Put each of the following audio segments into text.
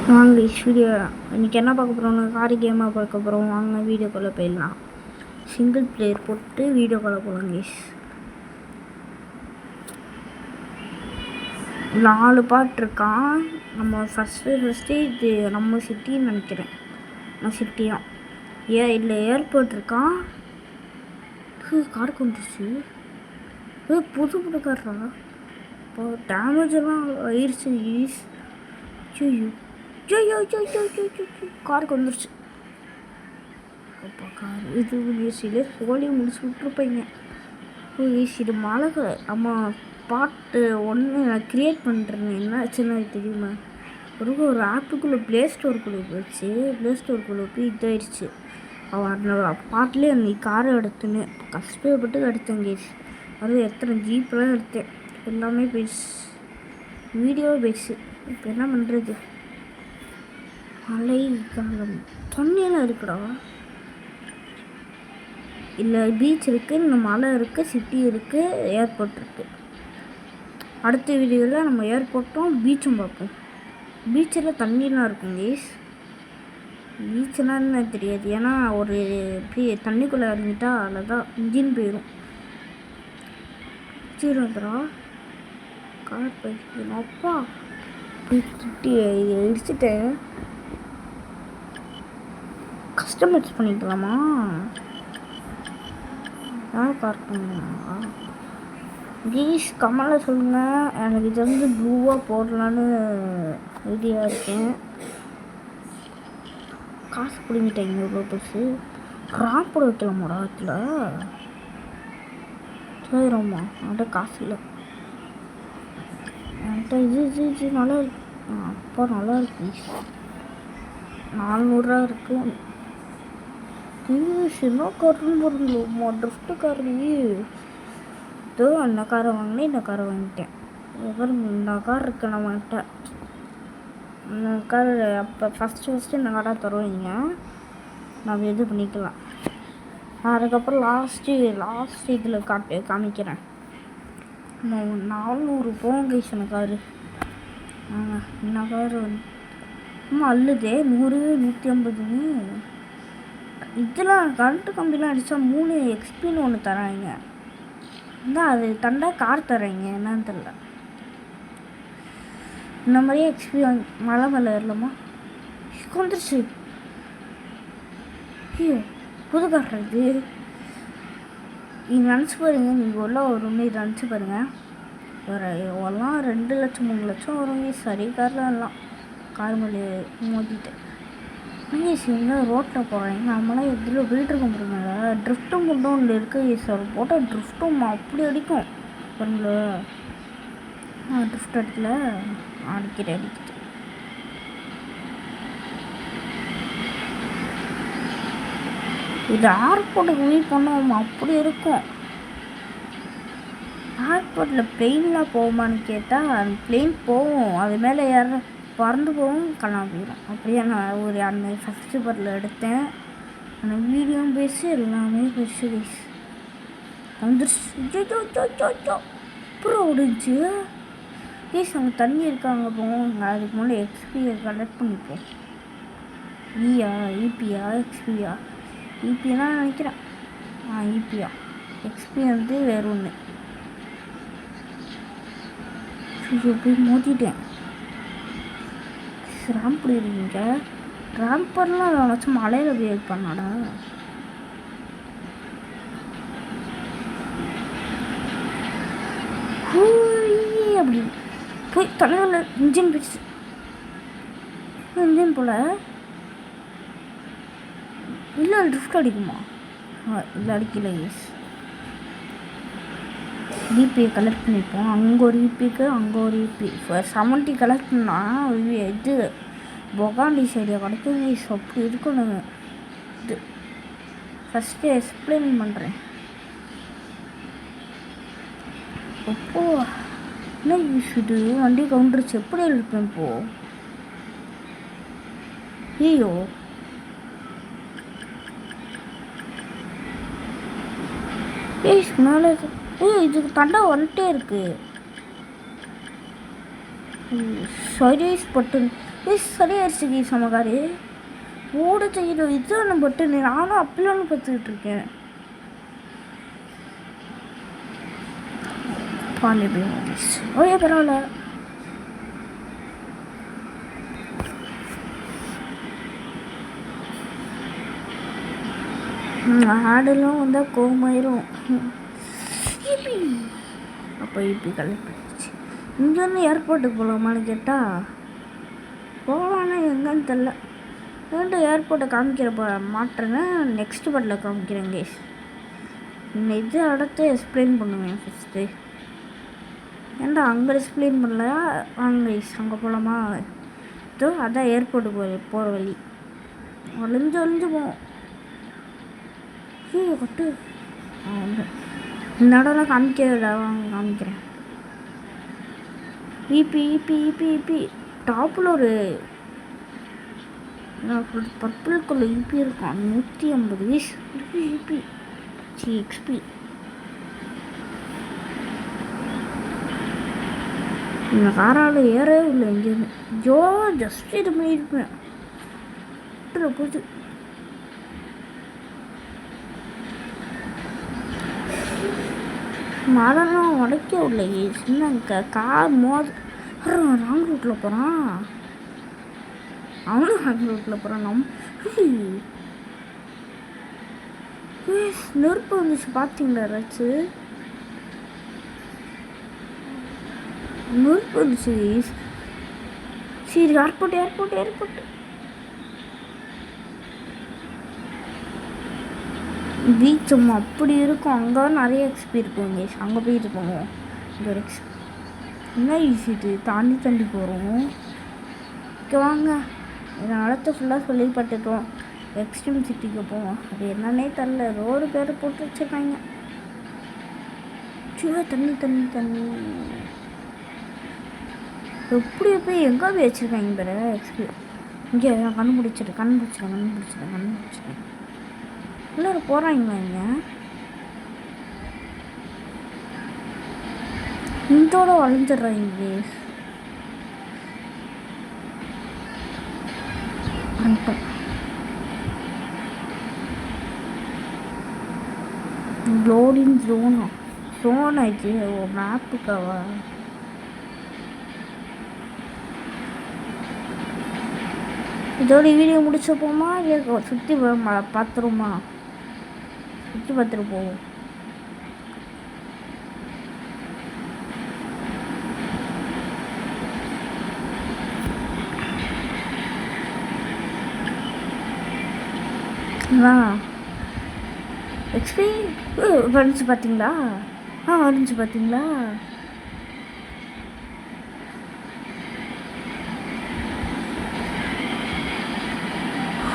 வாங்க வீடியோ இன்றைக்கி என்ன பார்க்க போகிறோம்னா காரி கேமாக பார்க்க போகிறோம். வாங்க வீடியோக்குள்ளே போயிடலாம். சிங்கிள் பிளேயர் போட்டு வீடியோக்குள்ளே போகலாம் கேஸ். 4 பாட்டு இருக்கான். நம்ம ஃபஸ்ட்டு இது நம்ம சிட்டின்னு நினைக்கிறேன். நான் சிட்டியா இல்லை ஏர்போர்ட் இருக்கான். கார் வந்துருச்சு. புது கார்ரா. இப்போ டேமேஜ் எல்லாம் ஆயிடுச்சு ஈஸ். காருக்கு வந்துருச்சு. அப்பா கார் இது ஏசியில் ஹோலி முடிச்சு விட்ருப்பீங்க. இது மழை. அம்மா பாட்டு ஒன்று நான் க்ரியேட் பண்ணுறேன். என்ன ஆச்சுன்னா தெரியுமா, ஒரு ஆப்புக்குள்ளே ப்ளே ஸ்டோருக்குள்ளே போயிடுச்சு. ப்ளே ஸ்டோருக்குள்ளே போய் இதாகிடுச்சு. அவன் பாட்டிலே அந்த காரை எடுத்துன்னு கஷ்டப்பட்டு எடுத்தேன் கேஸ். அது எத்தனை ஜீப்பெல்லாம் எடுத்தேன். எல்லாமே போயிடுச்சு. வீடியோவே போயிடுச்சு. இப்போ என்ன பண்ணுறது? மழை காலம் தண்ணியெல்லாம் இருக்குடா. இல்லை பீச் இருக்குது, இந்த மலை இருக்குது, சிட்டி இருக்குது, ஏர்போர்ட் இருக்குது. அடுத்த வீடியோவில் நம்ம ஏர்போர்ட்டும் பீச்சும் பார்ப்போம். பீச்சில் தண்ணியெலாம் இருக்கும் கேஸ். பீச்சுனான்னு தெரியாது, ஏன்னா ஒரு தண்ணிக்குள்ளே இறங்கிட்டா அதில் தான் இன்ஜின் போயிடும். வந்துடா கார் போயிடுச்சு. அப்பா கிட்டி இது இடிச்சுட்டேன். கஸ்டமைஸ் பண்ணிக்கலாமா? கார் பண்ணுங்களா ப்ளீஸ் கமெண்ட்டில் சொல்லுங்கள். எனக்கு இது வந்து ப்ளூவாக போடலான்னு ஐடியா இருக்கேன். காசு பிடிங்கிட்டேங்க இவ்வளோ பெருசு. ராப்போட வைக்கலாமாடா இதில்? சரிம்மா என்கிட்ட காசு இல்லை. என்கிட்ட இது நல்லா இருக்கு. அப்பா நல்லா இருக்கு. 400 ரூபா இருக்குது. சின்ன காருன்னு போடுங்களோம்மா, ட்ரிஃப்ட்டு காரு. இதோ அந்த காரை வாங்கினேன், இந்த காரை வாங்கிட்டேன். இந்த கார் இருக்கு நம்மகிட்ட. இந்த கார் அப்போ ஃபஸ்ட்டு இந்த காரை தருவீங்க, நம்ம இது பண்ணிக்கலாம். அதுக்கப்புறம் லாஸ்ட்டு இதில் காமிக்கிறேன். 400 போகும் கைஸ் அந்த காரு. இந்த காரு வந்து அள்ளுதே 100 150. இதெல்லாம் கரண்ட்டு கம்பிலாம் அடித்தா 3 XPன்னு ஒன்று தராங்க. இருந்தால் அது தண்டா கார் தராங்க, என்னன்னு தெரில. இந்த மாதிரியே XP வாங்கி மலை மேலே ஏறலாமா? வந்துருச்சு. ஐயோ புது கார் இது. நீங்கள் நினச்சி பாருங்க, நீங்கள் உள்ள வரும்னு நினச்சி பாருங்கள். எல்லாம் 2 லட்சம் 3 லட்சம் வருங்க. சரி காரில் எல்லாம் கார் மேலே மோதிட்டேன். நீங்கள் சின்ன ரோட்டில் போகிறீங்க, நம்மளாம் எதில் போயிட்டுருக்க முடியுங்களா? ட்ரிஃப்ட்டும் மட்டும் ஒன்று இருக்குது சார். போட்டால் ட்ரிஃப்ட்டும் அப்படி அடிக்கும் பாருங்களா. ட்ரிஃப்ட் அடிக்கல, அடிக்கிட்டு இது ஏர்போர்ட்டுக்கு போய் பண்ணோம் அப்படி இருக்கும். ஏர்போர்ட்டில் பிளெயின்லாம் போகுமான்னு கேட்டால் பிளெயின் போகும், அது மேலே ஏற பறந்து போகும், காணாம போயிடும். அப்படியே நான் அந்த ஃபஸ்ட்டு பார்ட்டில் எடுத்தேன். அந்த வீடியோவும் பேசி எல்லாமே பேசி வந்துருச்சு. அப்புறம் ஓடிச்சு கேஸ். அங்கே தண்ணி இருக்காங்க போவோம். அதுக்கு முன்னாடி XPயை கலெக்ட் பண்ணிப்போம். EPயா XPயா? EPனா நினைக்கிறேன். EPயா? XP வந்து வேறு ஒன்று. போய் மோதிட்டேன். ரேம்ப் இருக்கீங்க. ரேம்பர்லாம் ஏதாச்சும் மலையில் போய் இது பண்ணாடா. அப்படி போய் தலையில் இன்ஜின் போயிடுச்சு. இன்ஜின் போல் இல்லை ட்ரிஃப்ட் அடிக்குமா? இல்லை அடிக்கல. எஸ் EPயை கலெக்ட் பண்ணிப்போம். அங்கே ஒரு EPக்கு அங்கே ஒரு EP 70 கலெக்ட் பண்ணால் இது பொகாண்டி சைடியா கிடைக்கும். அப்படி இருக்கணும். இது ஃபஸ்ட்டு எக்ஸ்பிளைன் பண்ணுறேன். அப்போ என்ன இது வண்டி கவுண்டரிச்சு எப்படி இருப்பேன் இப்போது? ஐயோ மேலே இதுக்கு தண்டை வந்துட்டே இருக்கு. சைரேஸ் பட்டன் சரியாயிருச்சு கீஸ் நமக்காரு ஓட செய்யணும். இதுதான் பட்டு நானும் அப்படிலாம் பார்த்துக்கிட்டு இருக்கேன். ஓகே பரவாயில்ல. ஆடெல்லாம் வந்தால் கோமாயிரும். அப்போ இப்படி கலெக்ட் பண்ணிடுச்சு. இங்கேருந்து ஏர்போர்ட்டுக்கு போகலாமான்னு கேட்டால் போகலான்னா எங்கன்னு தெரில. மீண்டும் ஏர்போர்ட்டை காமிக்கிறப்ப மாட்டுறேன்னு நெக்ஸ்ட் பட்டில் காமிக்கிறேன் கேஸ். இந்த இது அடுத்து எக்ஸ்பிளைன் பண்ணுவேன் ஃபஸ்ட்டு. ஏன்டா அங்கே எக்ஸ்பிளைன் பண்ணலையா? அங்கே போகலாமா? இதோ அதான் ஏர்போர்ட்டுக்கு போகிற வழி. ஒளிஞ்சு போவோம். கொட்டு இந்த இடம்லாம் காமிக்கிறேன். இபி டாப்பில் ஒரு பர்பிளுக்குள்ள இபி இருக்கும். 150 வயசு இபி எக்ஸ்பி. இந்த காரால் ஏறவே இல்லை எங்கேயுமே. ஜஸ்ட் இது பண்ணியிருப்பேன் போச்சு. மரம் உடைக்க விடல. சின்ன கார் ராங் ரூட்டில் போகிறான். அவனும் ராங் ரூட்டில் போகிறான். நெருப்பு வந்துச்சு பார்த்தீங்களா? ஏதாச்சும் நெருப்பு வந்துச்சு. சரி ஏர்போர்ட் பீச் அம்மா அப்படி இருக்கும். அங்கே நிறைய எக்ஸ்பி இருக்கும். அங்கே போயிட்டு போவோம். இங்கே ஒரு என்ன ஈஸி இது தாண்டி போகிறோம். இங்கே வாங்க. இதை நடத்த ஃபுல்லாக சொல்லிப்பட்டுட்டோம். எக்ஸ்ட்ரீம் சிட்டிக்கு போவோம். அது என்னன்னே தெரில. ரோடு பேர் போட்டு வச்சுருக்காங்க. தண்ணி எப்படி போய் எங்கே போய் வச்சுருக்காங்க பேர் எக்ஸ்பி. இங்கே கண்டுபிடிச்சிட்டேன். எல்லோரும் போகிறாங்களா? இங்கே இதோட வளைஞ்சிட்றாங்க. லோடிங் ஜோன் ஆயிடுச்சு. மேப்புக்காவா? இதோட வீடியோ முடிச்சப்போமா சுற்றி பார்த்துருமா? சுற்றி பார்த்துட்டு போவோம். எக்ஸ்பி வந்துச்சு பார்த்தீங்களா? வந்துச்சு பார்த்தீங்களா?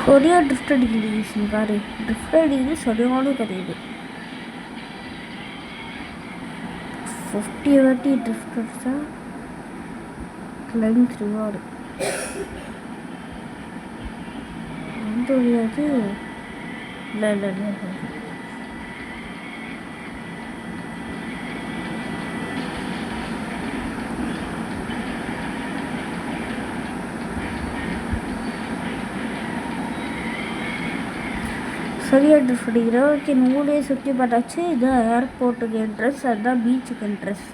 சரியாக ட்ரிஃப்ட் அடிக்குது காரு. ட்ரிஃப்ட் அடிக்குது சரியான கதையுது. 50 வாட்டி ட்ரிஃப்ட் அடிச்சா கிளைம்ஸ் ரிவார்டு முடியாது. இல்லை சரியாக ட்ரிஃப்ட் அடிக்கிற. ஓகே நூலே சுற்றி பார்த்தாச்சு. இதுதான் ஏர்போர்ட்டுக்கு என்ட்ரன்ஸ். அதுதான் பீச்சுக்கு என்ட்ரன்ஸ்.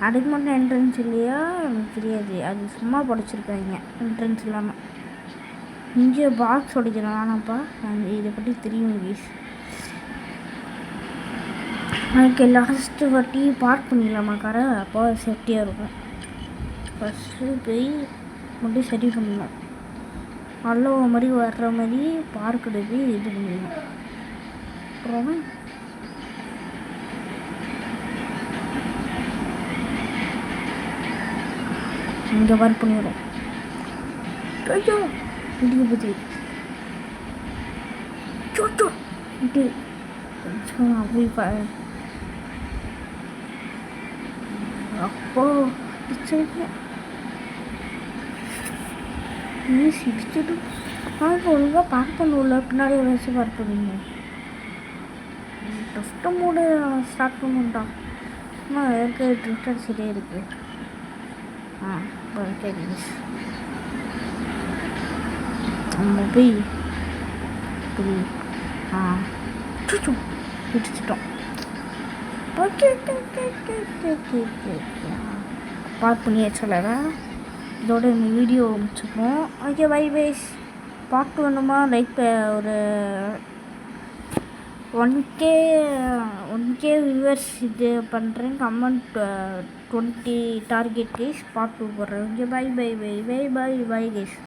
அதுக்கு மட்டும் என்ட்ரன்ஸ் இல்லையா? எனக்கு தெரியாது. அது சும்மா படிச்சிருக்காங்க என்ட்ரன்ஸ் இல்லாமல். இங்கே பாக்ஸ் உடைக்கணும். ஆனாப்பா இதை பற்றி தெரியும் கீஸ். எனக்கு லாஸ்ட்டு வாட்டி பார்க் பண்ணிடலாமா காரை? அப்போ சேஃப்டியாக இருக்கும். ஃபஸ்ட்டு போய் மட்டும் சரி பண்ணணும். நல்ல மாதிரி வர்ற மாதிரி பார்க்கில் போய் இது பண்ணிடணும். அப்புறம் இங்கே பார்க் பண்ணிடுறோம். ஐயோ இடிக்க பற்றி அப்படி அப்போ சிரிச்சுட்டு ஒழுங்காக பார்க் பண்ணுவோம்ல. பின்னாடி வச்சு பார்க் பண்ணுவீங்க. ட்ரிஃப்ட் மூடு ஸ்டார்ட் பண்ணுண்டா. இருக்க ட்ரிஃப்ட் சரியாக இருக்குது. ஓகே நம்ம போய் பிடிச்சிட்டோம். Okay park பண்ணியாச்சுல. இதோட இந்த வீடியோ முடிச்சுப்போம். ஓகே பை பைஸ். பார்ட் வேணுமா லைக் ஒரு 1K வியூவர்ஸ் இது பண்ணுறேன். Comment 20 target guys. பார்ட் 2 போடுறேன். Okay bye guys.